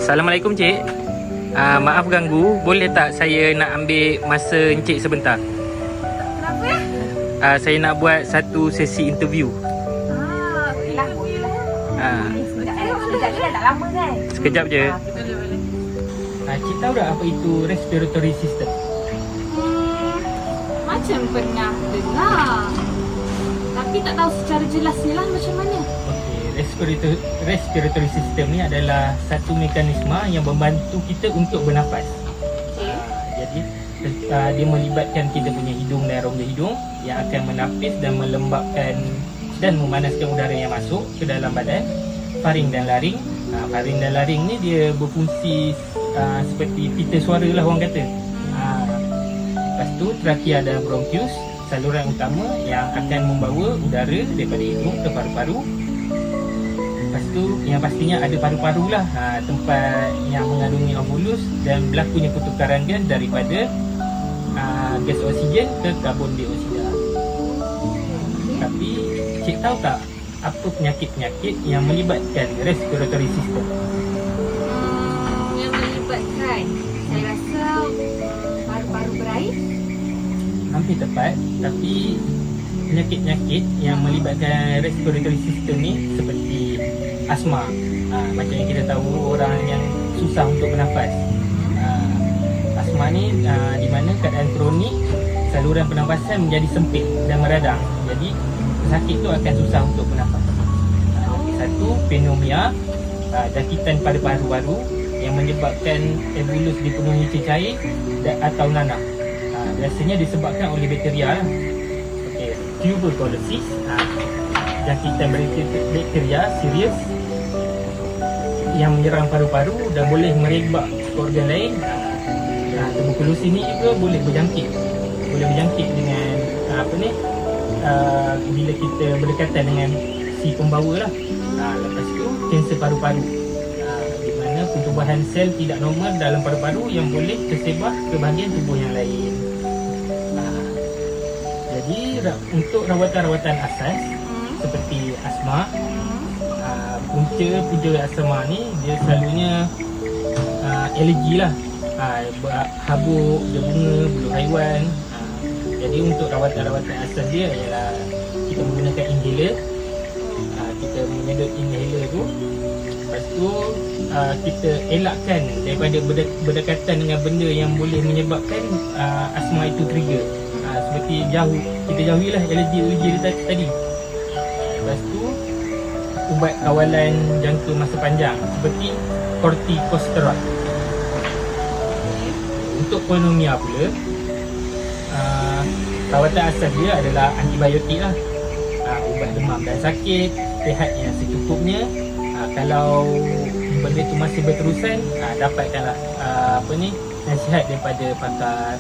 Assalamualaikum Cik. Maaf ganggu, boleh tak saya nak ambil masa Encik sebentar? Kenapa ya? Saya nak buat satu sesi interview. Boleh lah. Sekejap je tak lama kan? Sekejap je. Boleh. Cik tahu tak apa itu respiratory system? Macam pernah dengar, tapi tak tahu secara jelas ni lah macam mana. Respiratory system ni adalah satu mekanisme yang membantu kita untuk bernafas. Jadi dia melibatkan kita punya hidung dan rongga hidung yang akan menapis dan melembabkan dan memanaskan udara yang masuk ke dalam badan. Faring dan laring. Faring dan laring ni dia berfungsi seperti pita suara lah orang kata. Lepas tu trakea dan bronchius, saluran utama yang akan membawa udara daripada hidung ke paru-paru. Lepas tu yang pastinya ada paru-paru lah, tempat yang mengandungi alveolus dan berlakunya pertukaran gas daripada gas oksigen ke karbon dioksida. Tapi cik tahu tak apa penyakit-penyakit yang melibatkan respiratory system? Yang melibatkan, saya rasa paru-paru berair. Hampir tepat, tapi penyakit-penyakit yang melibatkan respiratory system ni seperti asma. Macam yang kita tahu orang yang susah untuk bernafas. Asma ni di mana keadaan kronik saluran pernafasan menjadi sempit dan meradang. Jadi pesakit tu akan susah untuk bernafas. Satu, pneumonia, jangkitan pada paru-paru yang menyebabkan alveolus dipenuhi cecair atau nanah. Biasanya disebabkan oleh bakteria lah. Tuberculosis, jangkitan bakteria serius yang menyerang paru-paru dan boleh merebak ke organ lain. Tuberkulosis ni juga boleh berjangkit dengan bila kita berdekatan dengan si pembawa lah. Lepas tu kanser paru-paru, di mana pertubuhan sel tidak normal dalam paru-paru yang boleh tersebar ke bahagian tubuh yang lain. Jadi untuk rawatan-rawatan asas seperti asma, punca asma ni dia selalunya alergi lah, habuk, bunga, bulu haiwan. Jadi untuk rawatan-rawatan asas dia ialah kita menggunakan inhaler. Kita menyedut inhaler tu. Lepas tu kita elakkan daripada berdekatan dengan benda yang boleh menyebabkan asma itu trigger. Seperti kita jauhilah alergi dia tadi. Lepas tu ubat kawalan jangka masa panjang seperti kortikosteroid. Untuk pneumonia pula, rawatan asas dia adalah antibiotik lah. Ubat demam dan sakit, rehat yang secukupnya. Kalau benda tu masih berterusan, dapatkanlah nasihat daripada pakar.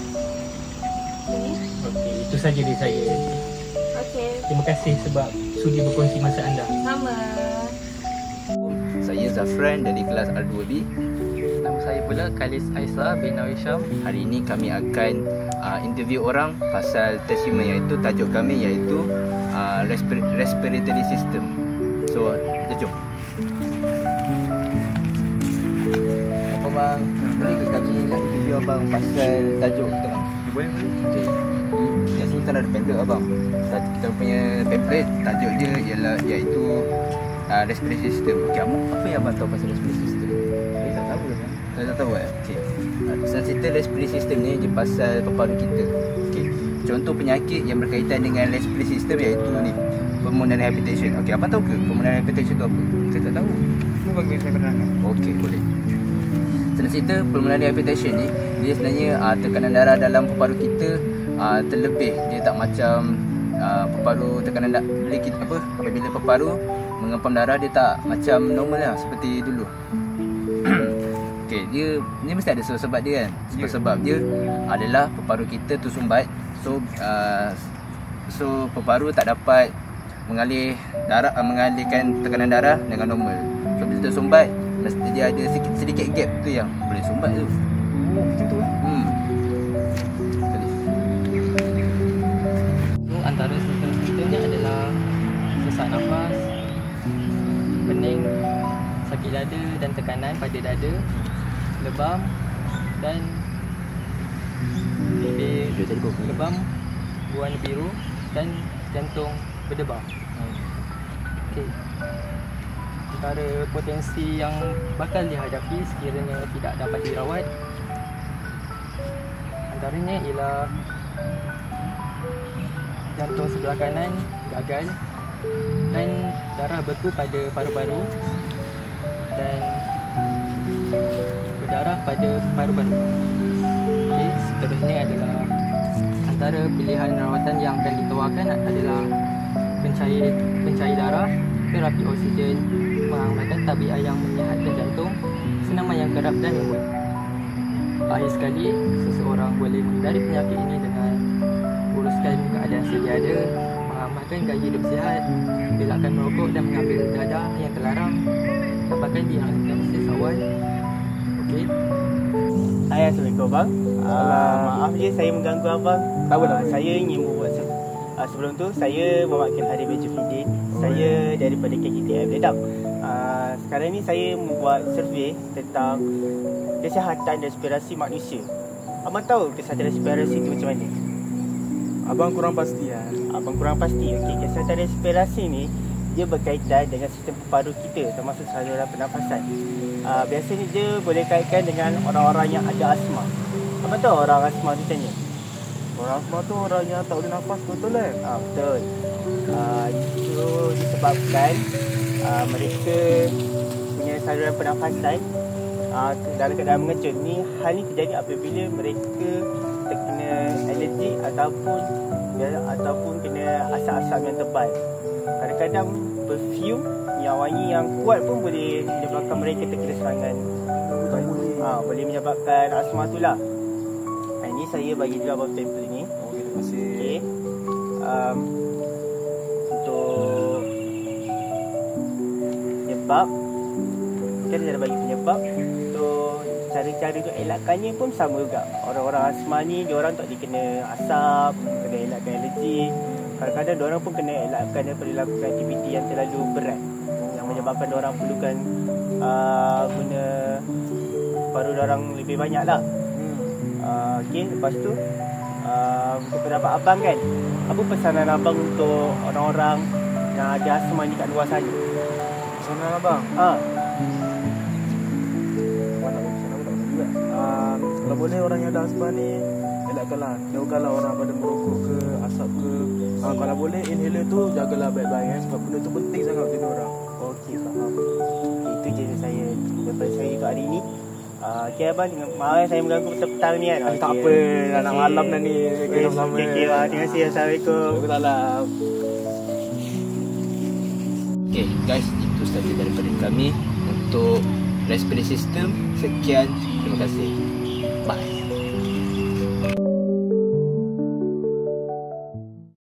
Okey, itu saja dari saya. Okey. Terima kasih sebab sudi berkongsi masa anda. Sama. Saya Zafran dari kelas R2B. Nama saya pula Khalis Aisyah bin Nawisham. Hari ini kami akan interview orang pasal tesimen, iaitu tajuk kami iaitu respiratory system. So, jom. Abang, boleh ke kami nak interview abang pasal tajuk kita bang? Boleh. Okay. Kat sini kan ada pamphlet abang. Kita punya pamphlet tajuk dia iaitu respiratory system. Okey, apa yang abang tahu pasal respiratory system? Saya tak tahu lah. Saya tak tahu okey. Pasal cerita respiratory system ni dia pasal paru-paru kita. Okey. Contoh penyakit yang berkaitan dengan respiratory system iaitu ni, pulmonary hypertension. Okey, abang tahu ke pulmonary hypertension tu apa? Saya tak tahu. Cuba bagi saya penerangkan. Okey, boleh. Senang cerita, pulmonary hypertension ni dia sebenarnya tekanan darah dalam paru-paru kita terlebih. Dia tak macam paru-paru tekanan apabila paru-paru mengempam darah, dia tak macam normal lah seperti dulu. Okey, dia mesti ada sebab dia kan. Sebab dia adalah paru-paru kita tersumbat. So paru-paru tak dapat mengalihkan tekanan darah dengan normal. So bila tersumbat, mesti dia ada sedikit gap tu yang boleh sumbat tu. Oh, macam tu lah. Antara simptom-simptomnya adalah sesak nafas, pening, sakit penyakit dada dan tekanan pada dada, lebam dan lebam berwarna biru dan jantung berdebar. Okey. Antara potensi yang bakal dihadapi sekiranya tidak dapat dirawat antaranya ialah jantung sebelah kanan gagal dan darah beku pada paru-paru dan berdarah pada paru-paru. Okey, seterusnya adalah antara pilihan rawatan yang akan ditawarkan adalah pencair darah, terapi oksigen, pengangkatan tabiat yang menyihatkan jantung, senaman yang kerap dan lembut. Akhir sekali, seseorang boleh menghindari penyakit ini dengan uruskan keadaan sedia ada, mengamalkan gaya hidup sihat, belakkan merokok dan mengambil dadah yang terlarang, dapatkan diagnosis awal. Okey. Hai, Assalamualaikum abang. Maaf je saya mengganggu abang. Saya ingin membuat sebelum tu saya Muhammad Hadi Bajuddin. Saya daripada KKTM Ledang. Sekarang ni saya membuat survey tentang kesihatan respirasi manusia. Abang tahu kesihatan respirasi tu macam mana? Abang kurang pasti ya. Abang kurang pasti. Okey, kesihatan respirasi ni dia berkaitan dengan sistem paru kita, termasuk saluran pernafasan. Biasanya dia boleh kaitkan dengan orang-orang yang ada asma. Abang tahu orang asma tu macam mana? Orang asma tu orang yang tak boleh nafas, betul kan? Betul. Itu disebabkan mereka punya saluran pernafasan dalam keadaan mengecut. Hal ni terjadi apabila mereka terkena alergi ataupun kena asap-asap yang tebal. Kadang-kadang perfume yang wangi yang kuat pun boleh menyebabkan mereka terkena serangan. Boleh menyebabkan asma tu lah. Ini saya bagi juga abang pamphlet ni. Terima kasih. Okay. Untuk penyebab, kita dah bagi penyebab. Untuk cara-cara untuk elakkannya pun sama juga. Orang-orang asma ni, diorang tak dikena asap, kena elakkan alergi. Kadang-kadang diorang pun kena elakkan daripada lakukan aktiviti yang terlalu berat, yang menyebabkan diorang perlukan guna paru diorang lebih banyak lah. Okey, lepas tu untuk pendapat abang kan, apa pesanan abang untuk orang-orang yang ada asma ni kat luar sana? Pesanan abang? Kalau boleh orang yang ada asma ni elakkanlah, jauhkanlah orang pada merokok ke, asap ke. Kalau boleh inhaler tu jagalah baik-baik sebab benda tu penting sangat untuk orang. Okey, faham. Itu je saya daripada saya untuk hari ni. Okey abang, maaf saya mengganggu petang ni kan. Tak apa, anak malam dah ni kita sama. Okey, terima kasih. Assalamualaikum. Waalaikumsalam. Okay guys, itu sahaja daripada kami untuk respiratory system. Sekian, terima kasih. Bye.